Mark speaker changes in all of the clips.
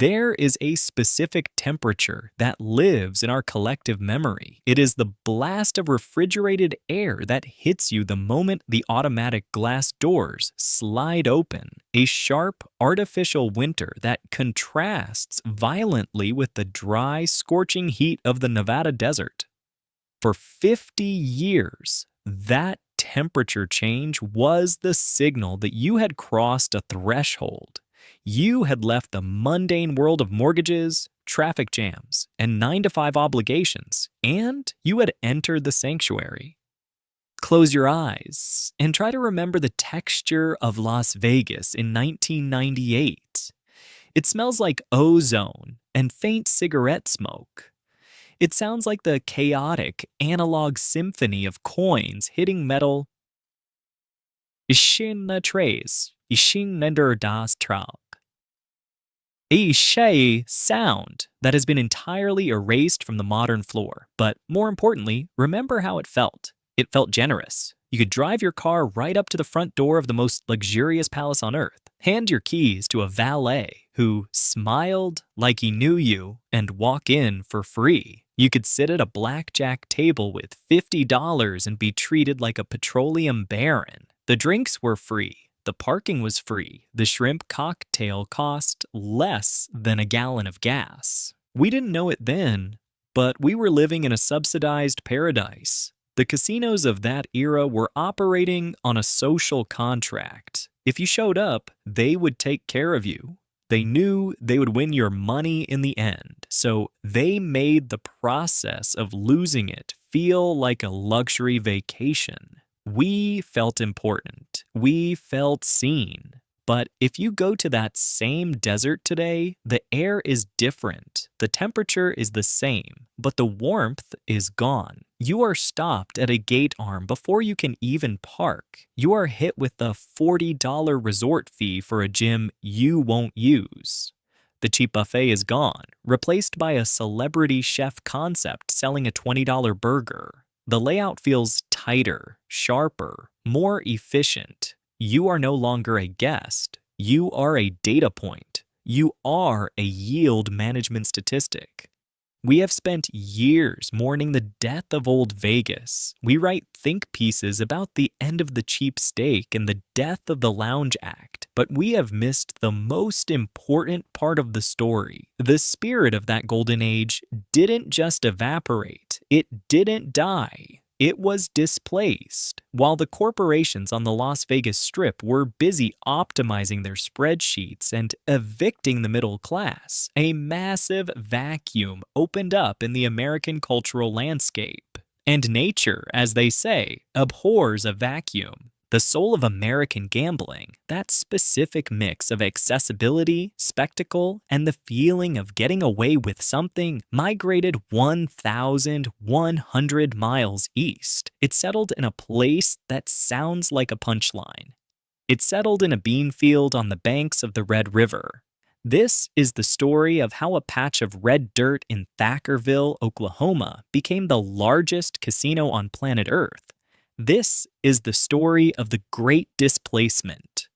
Speaker 1: There is a specific temperature that lives in our collective memory. It is the blast of refrigerated air that hits you the moment the automatic glass doors slide open. A sharp, artificial winter that contrasts violently with the dry, scorching heat of the Nevada desert. For 50 years, that temperature change was the signal that you had crossed a threshold. You had left the mundane world of mortgages, traffic jams, and 9 to 5 obligations, and you had entered the sanctuary. Close your eyes and try to remember the texture of Las Vegas in 1998. It smells like ozone and faint cigarette smoke. It sounds like the chaotic analog symphony of coins hitting metal. Ishin trace, ishin nender das Trag. A shay sound that has been entirely erased from the modern floor. But more importantly, remember how it felt. It felt generous. You could drive your car right up to the front door of the most luxurious palace on earth, hand your keys to a valet who smiled like he knew you, and walk in for free. You could sit at a blackjack table with $50 and be treated like a petroleum baron. The drinks were free. The parking was free. The shrimp cocktail cost less than a gallon of gas. We didn't know it then, but we were living in a subsidized paradise. The casinos of that era were operating on a social contract. If you showed up, they would take care of you. They knew they would win your money in the end, so they made the process of losing it feel like a luxury vacation. We felt important. We felt seen. But if you go to that same desert today, the air is different. The temperature is the same, but the warmth is gone. You are stopped at a gate arm before you can even park. You are hit with the $40 resort fee for a gym you won't use. The cheap buffet is gone, replaced by a celebrity chef concept selling a $20 burger. The layout feels tighter, sharper, more efficient. You are no longer a guest. You are a data point. You are a yield management statistic. We have spent years mourning the death of old Vegas. We write think pieces about the end of the cheap steak and the death of the lounge act, but we have missed the most important part of the story. The spirit of that golden age didn't just evaporate. It didn't die. It was displaced. While the corporations on the Las Vegas Strip were busy optimizing their spreadsheets and evicting the middle class, a massive vacuum opened up in the American cultural landscape. And nature, as they say, abhors a vacuum. The soul of American gambling, that specific mix of accessibility, spectacle, and the feeling of getting away with something, migrated 1,100 miles east. It settled in a place that sounds like a punchline. It settled in a bean field on the banks of the Red River. This is the story of how a patch of red dirt in Thackerville, Oklahoma, became the largest casino on planet Earth. This is the story of the Great Displacement.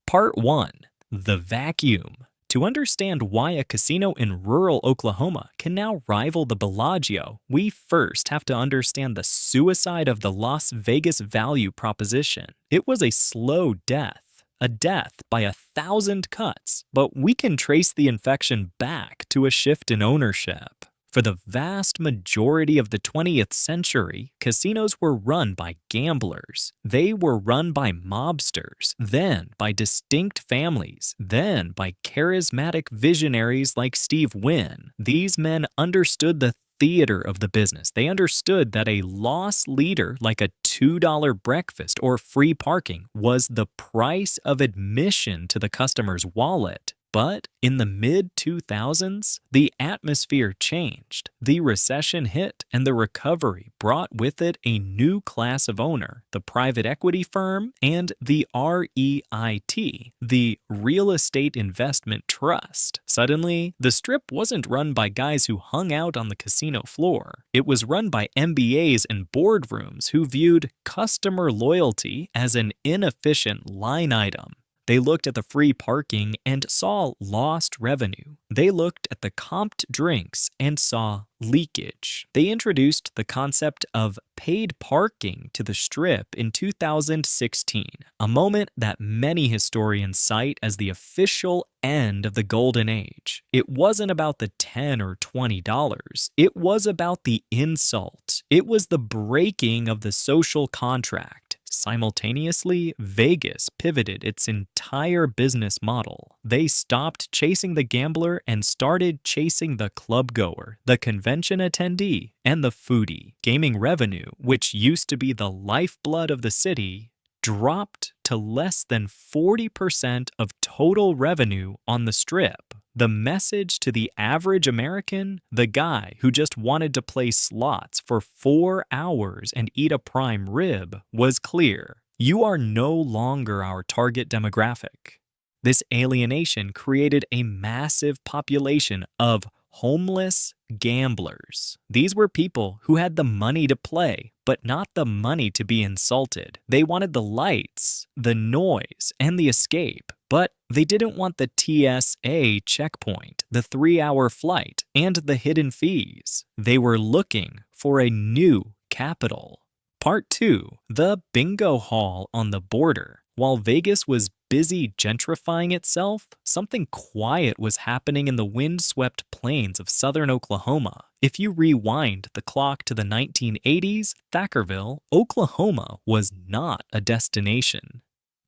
Speaker 1: Part 1. The Vacuum. To understand why a casino in rural Oklahoma can now rival the Bellagio, we first have to understand the suicide of the Las Vegas value proposition. It was a slow death, a death by 1,000 cuts, but we can trace the infection back to a shift in ownership. For the vast majority of the 20th century, casinos were run by gamblers. They were run by mobsters, then by distinct families, then by charismatic visionaries like Steve Wynn. These men understood the theater of the business. They understood that a loss leader like a $2 breakfast or free parking was the price of admission to the customer's wallet. But in the mid-2000s, the atmosphere changed. The recession hit, and the recovery brought with it a new class of owner, the private equity firm and the REIT, the Real Estate Investment Trust. Suddenly, the Strip wasn't run by guys who hung out on the casino floor. It was run by MBAs and boardrooms who viewed customer loyalty as an inefficient line item. They looked at the free parking and saw lost revenue. They looked at the comped drinks and saw leakage. They introduced the concept of paid parking to the Strip in 2016, a moment that many historians cite as the official end of the golden age. It wasn't about the $10 or $20. It was about the insult. It was the breaking of the social contract. Simultaneously, Vegas pivoted its entire business model. They stopped chasing the gambler and started chasing the clubgoer, the convention attendee, and the foodie. Gaming revenue, which used to be the lifeblood of the city, dropped to less than 40% of total revenue on the Strip. The message to the average American, the guy who just wanted to play slots for 4 hours and eat a prime rib, was clear. You are no longer our target demographic. This alienation created a massive population of homeless gamblers. These were people who had the money to play, but not the money to be insulted. They wanted the lights, the noise, and the escape, but they didn't want the TSA checkpoint, the 3-hour flight, and the hidden fees. They were looking for a new capital. Part 2, the bingo hall on the border. While Vegas was busy gentrifying itself, something quiet was happening in the wind-swept plains of southern Oklahoma. If you rewind the clock to the 1980s, Thackerville, Oklahoma was not a destination.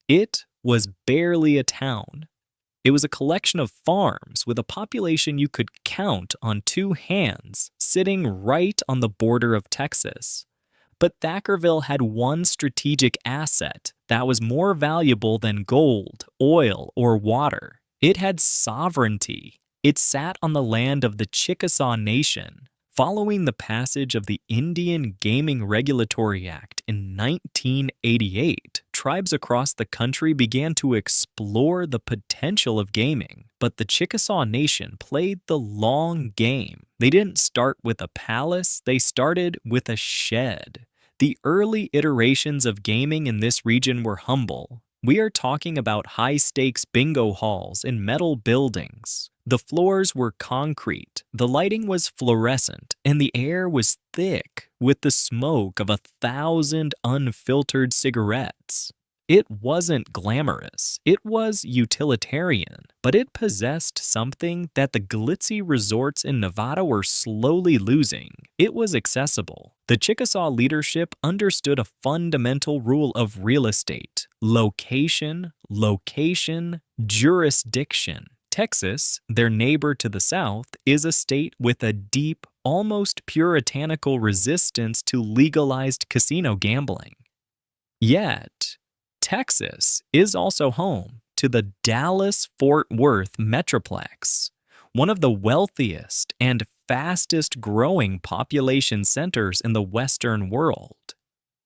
Speaker 1: It was barely a town. It was a collection of farms with a population you could count on 2 hands, sitting right on the border of Texas. But Thackerville had one strategic asset that was more valuable than gold, oil, or water. It had sovereignty. It sat on the land of the Chickasaw Nation. Following the passage of the Indian Gaming Regulatory Act in 1988, tribes across the country began to explore the potential of gaming. But the Chickasaw Nation played the long game. They didn't start with a palace, they started with a shed. The early iterations of gaming in this region were humble. We are talking about high-stakes bingo halls in metal buildings. The floors were concrete, the lighting was fluorescent, and the air was thick with the smoke of 1,000 unfiltered cigarettes. It wasn't glamorous, it was utilitarian, but it possessed something that the glitzy resorts in Nevada were slowly losing. It was accessible. The Chickasaw leadership understood a fundamental rule of real estate: location, location, jurisdiction. Texas, their neighbor to the south, is a state with a deep, almost puritanical resistance to legalized casino gambling. Yet, Texas is also home to the Dallas-Fort Worth Metroplex, one of the wealthiest and fastest-growing population centers in the Western world.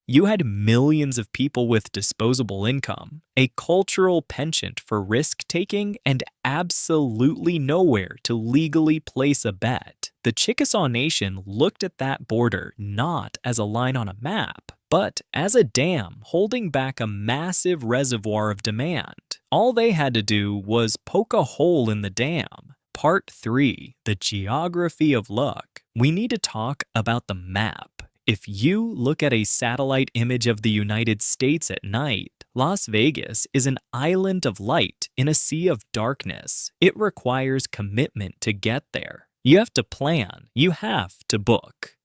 Speaker 1: You had millions of people with disposable income, a cultural penchant for risk-taking, and absolutely nowhere to legally place a bet. The Chickasaw Nation looked at that border not as a line on a map, but as a dam holding back a massive reservoir of demand. All they had to do was poke a hole in the dam. Part 3, the geography of luck. We need to talk about the map. If you look at a satellite image of the United States at night, Las Vegas is an island of light in a sea of darkness. It requires commitment to get there. You have to plan. You have to book.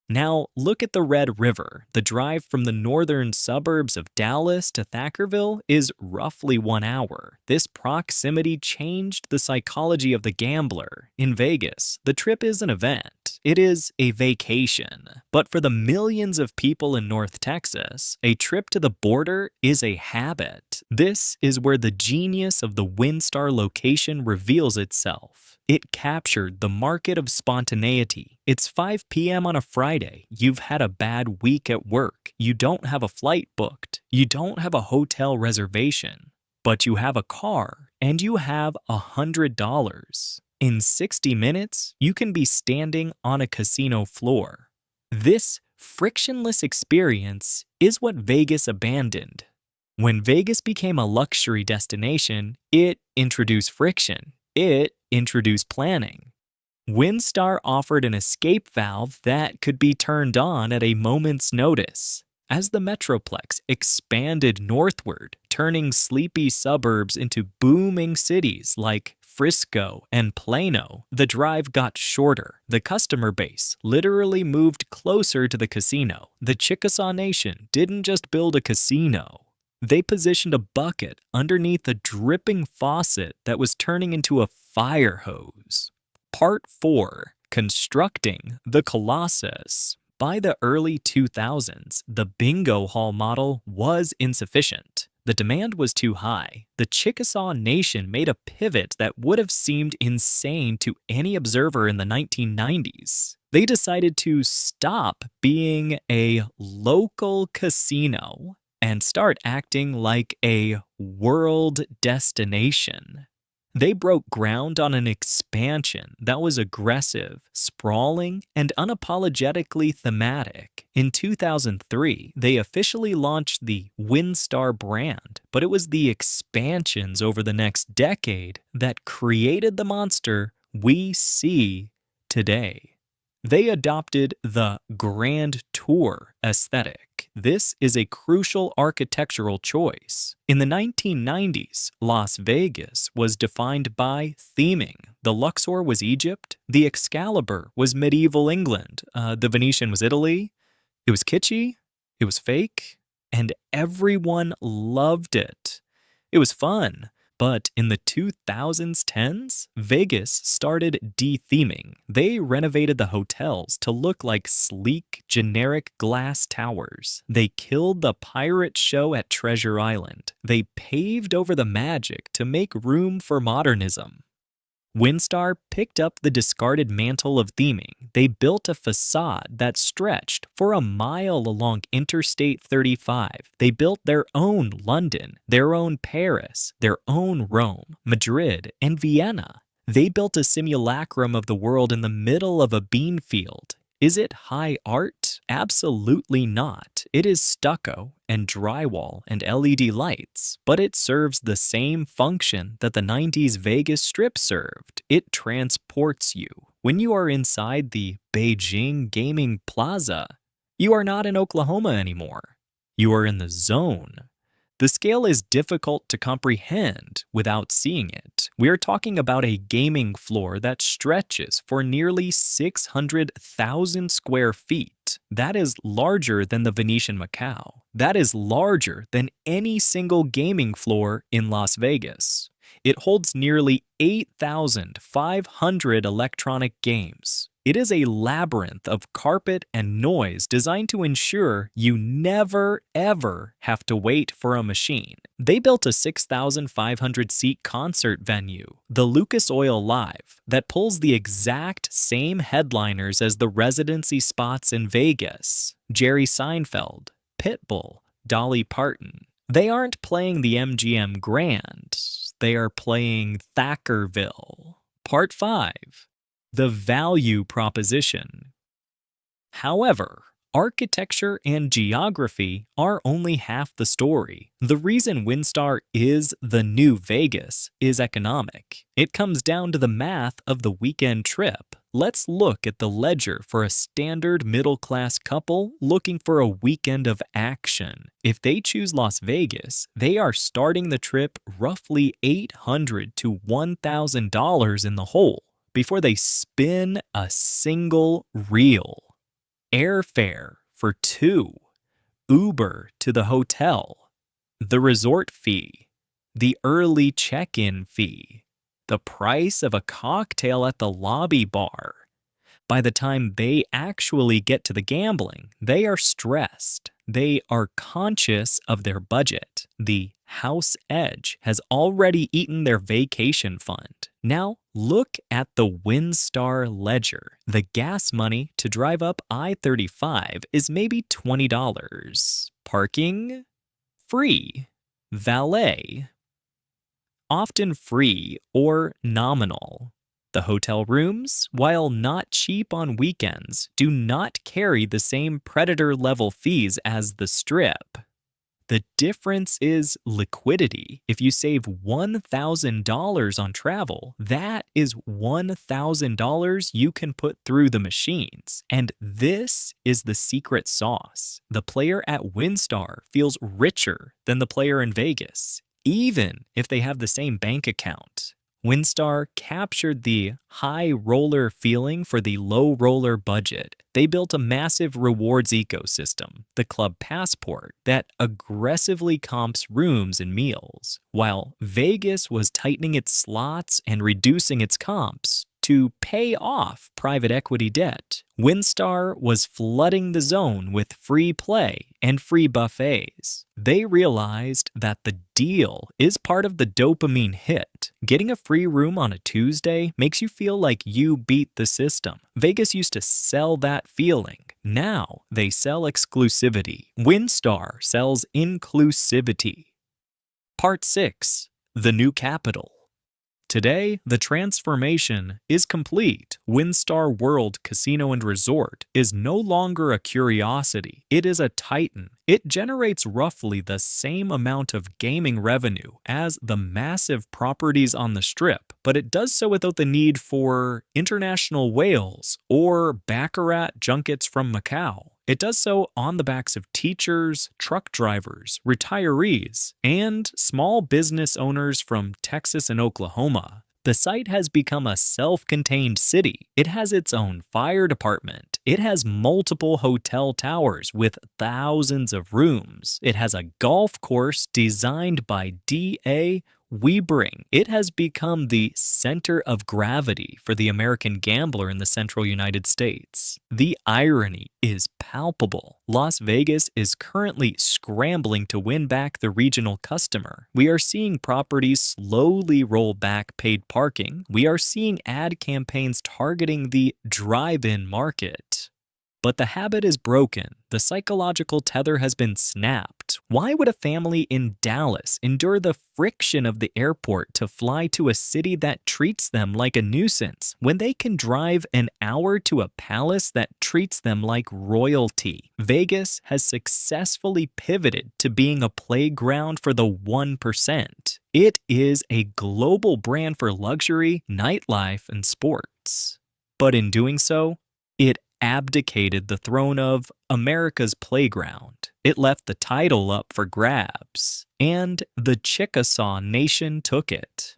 Speaker 1: Now, look at the Red River. The drive from the northern suburbs of Dallas to Thackerville is roughly 1 hour. This proximity changed the psychology of the gambler. In Vegas, the trip is an event. It is a vacation. But for the millions of people in North Texas, a trip to the border is a habit. This is where the genius of the WinStar location reveals itself. It captured the market of spontaneity. It's 5 p.m. on a Friday. You've had a bad week at work. You don't have a flight booked. You don't have a hotel reservation. But you have a car and you have $100. In 60 minutes, you can be standing on a casino floor. This frictionless experience is what Vegas abandoned. When Vegas became a luxury destination, it introduced friction. It introduced planning. WinStar offered an escape valve that could be turned on at a moment's notice. As the Metroplex expanded northward, turning sleepy suburbs into booming cities like Frisco and Plano, the drive got shorter. The customer base literally moved closer to the casino. The Chickasaw Nation didn't just build a casino. They positioned a bucket underneath a dripping faucet that was turning into a fire hose. Part 4. Constructing the Colossus. By the early 2000s, the bingo hall model was insufficient. The demand was too high. The Chickasaw Nation made a pivot that would have seemed insane to any observer in the 1990s. They decided to stop being a local casino and start acting like a world destination. They broke ground on an expansion that was aggressive, sprawling, and unapologetically thematic. In 2003, they officially launched the WinStar brand, but it was the expansions over the next decade that created the monster we see today. They adopted the Grand Tour aesthetic. This is a crucial architectural choice. In the 1990s, Las Vegas was defined by theming. The Luxor was Egypt, the Excalibur was medieval England, the Venetian was Italy. It was kitschy, it was fake, and everyone loved it. It was fun. But in the 2010s, Vegas started de-theming. They renovated the hotels to look like sleek, generic glass towers. They killed the pirate show at Treasure Island. They paved over the magic to make room for modernism. WinStar picked up the discarded mantle of theming. They built a facade that stretched for a mile along Interstate 35. They built their own London, their own Paris, their own Rome, Madrid, and Vienna. They built a simulacrum of the world in the middle of a bean field. Is it high art? Absolutely not. It is stucco and drywall and LED lights, but it serves the same function that the 90s Vegas Strip served. It transports you. When you are inside the Beijing Gaming Plaza, you are not in Oklahoma anymore. You are in the zone. The scale is difficult to comprehend without seeing it. We are talking about a gaming floor that stretches for nearly 600,000 square feet. That is larger than the Venetian Macau. That is larger than any single gaming floor in Las Vegas. It holds nearly 8,500 electronic games. It is a labyrinth of carpet and noise designed to ensure you never, ever have to wait for a machine. They built a 6,500-seat concert venue, the Lucas Oil Live, that pulls the exact same headliners as the residency spots in Vegas. Jerry Seinfeld, Pitbull, Dolly Parton. They aren't playing the MGM Grand. They are playing Thackerville. Part 5. The value proposition. However, architecture and geography are only half the story. The reason WinStar is the new Vegas is economic. It comes down to the math of the weekend trip. Let's look at the ledger for a standard middle-class couple looking for a weekend of action. If they choose Las Vegas, they are starting the trip roughly $800 to $1,000 in the hole before they spin a single reel. Airfare for 2, Uber to the hotel, the resort fee, the early check-in fee, the price of a cocktail at the lobby bar. By the time they actually get to the gambling, they are stressed. They are conscious of their budget. The house edge has already eaten their vacation fund. Now, look at the WinStar ledger. The gas money to drive up I-35 is maybe $20. Parking? Free. Valet? Often free or nominal. The hotel rooms, while not cheap on weekends, do not carry the same predator-level fees as the Strip. The difference is liquidity. If you save $1,000 on travel, that is $1,000 you can put through the machines. And this is the secret sauce. The player at WinStar feels richer than the player in Vegas, even if they have the same bank account. WinStar captured the high roller feeling for the low roller budget. They built a massive rewards ecosystem, the Club Passport, that aggressively comps rooms and meals, while Vegas was tightening its slots and reducing its comps to pay off private equity debt. WinStar was flooding the zone with free play and free buffets. They realized that the deal is part of the dopamine hit. Getting a free room on a Tuesday makes you feel like you beat the system. Vegas used to sell that feeling. Now they sell exclusivity. WinStar sells inclusivity. Part 6. The New Capital. Today, the transformation is complete. WinStar World Casino and Resort is no longer a curiosity. It is a titan. It generates roughly the same amount of gaming revenue as the massive properties on the Strip, but it does so without the need for international whales or baccarat junkets from Macau. It does so on the backs of teachers, truck drivers, retirees, and small business owners from Texas and Oklahoma. The site has become a self-contained city. It has its own fire department. It has multiple hotel towers with thousands of rooms. It has a golf course designed by D.A. Weibring. It has become the center of gravity for the American gambler in the central United States. The irony is palpable. Las Vegas is currently scrambling to win back the regional customer. We are seeing properties slowly roll back paid parking. We are seeing ad campaigns targeting the drive-in market. But the habit is broken. The psychological tether has been snapped. Why would a family in Dallas endure the friction of the airport to fly to a city that treats them like a nuisance when they can drive an hour to a palace that treats them like royalty? Vegas has successfully pivoted to being a playground for the 1%. It is a global brand for luxury, nightlife, and sports. But in doing so, it abdicated the throne of America's playground. It left the title up for grabs, and the Chickasaw Nation took it.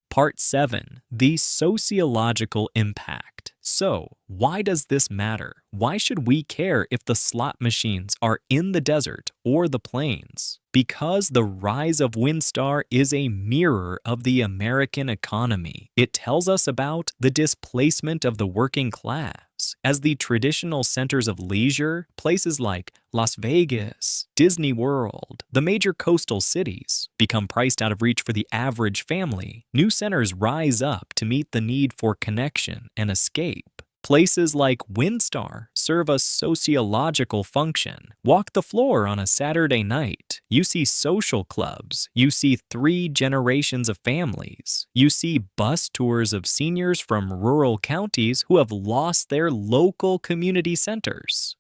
Speaker 1: Part 7. The sociological impact. So, why does this matter? Why should we care if the slot machines are in the desert or the plains? Because the rise of WinStar is a mirror of the American economy. It tells us about the displacement of the working class. As the traditional centers of leisure, places like Las Vegas, Disney World, the major coastal cities, become priced out of reach for the average family, new centers rise up to meet the need for connection and escape. Places like WinStar serve a sociological function. Walk the floor on a Saturday night. You see social clubs. You see 3 generations of families. You see bus tours of seniors from rural counties who have lost their local community centers.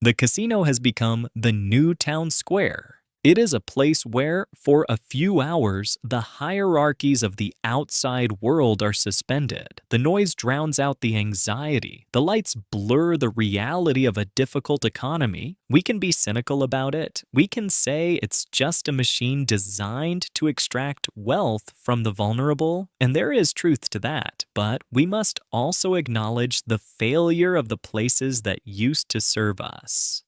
Speaker 1: The casino has become the new town square. It is a place where, for a few hours, the hierarchies of the outside world are suspended. The noise drowns out the anxiety. The lights blur the reality of a difficult economy. We can be cynical about it. We can say it's just a machine designed to extract wealth from the vulnerable, and there is truth to that. But we must also acknowledge the failure of the places that used to serve us.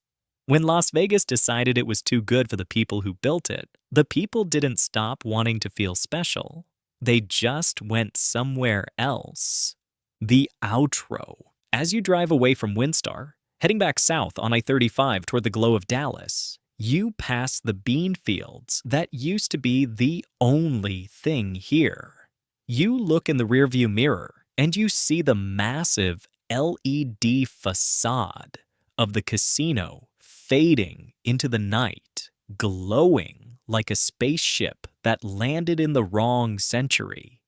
Speaker 1: When Las Vegas decided it was too good for the people who built it, the people didn't stop wanting to feel special. They just went somewhere else. The outro. As you drive away from WinStar, heading back south on I-35 toward the glow of Dallas, you pass the bean fields that used to be the only thing here. You look in the rearview mirror and you see the massive LED facade of the casino fading into the night, glowing like a spaceship that landed in the wrong century.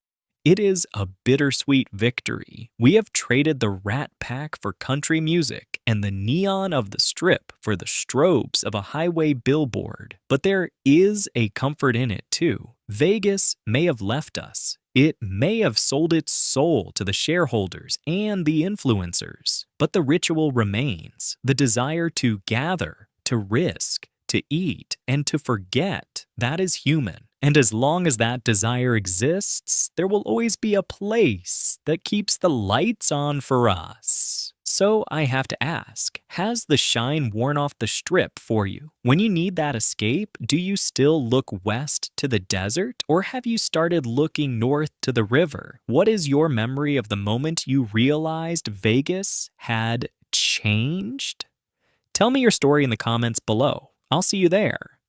Speaker 1: It is a bittersweet victory. We have traded the Rat Pack for country music and the neon of the Strip for the strobes of a highway billboard. But there is a comfort in it, too. Vegas may have left us. It may have sold its soul to the shareholders and the influencers. But the ritual remains, the desire to gather, to risk, to eat, and to forget. That is human. And as long as that desire exists, there will always be a place that keeps the lights on for us. So I have to ask, has the shine worn off the Strip for you? When you need that escape, do you still look west to the desert, or have you started looking north to the river? What is your memory of the moment you realized Vegas had changed? Tell me your story in the comments below. I'll see you there.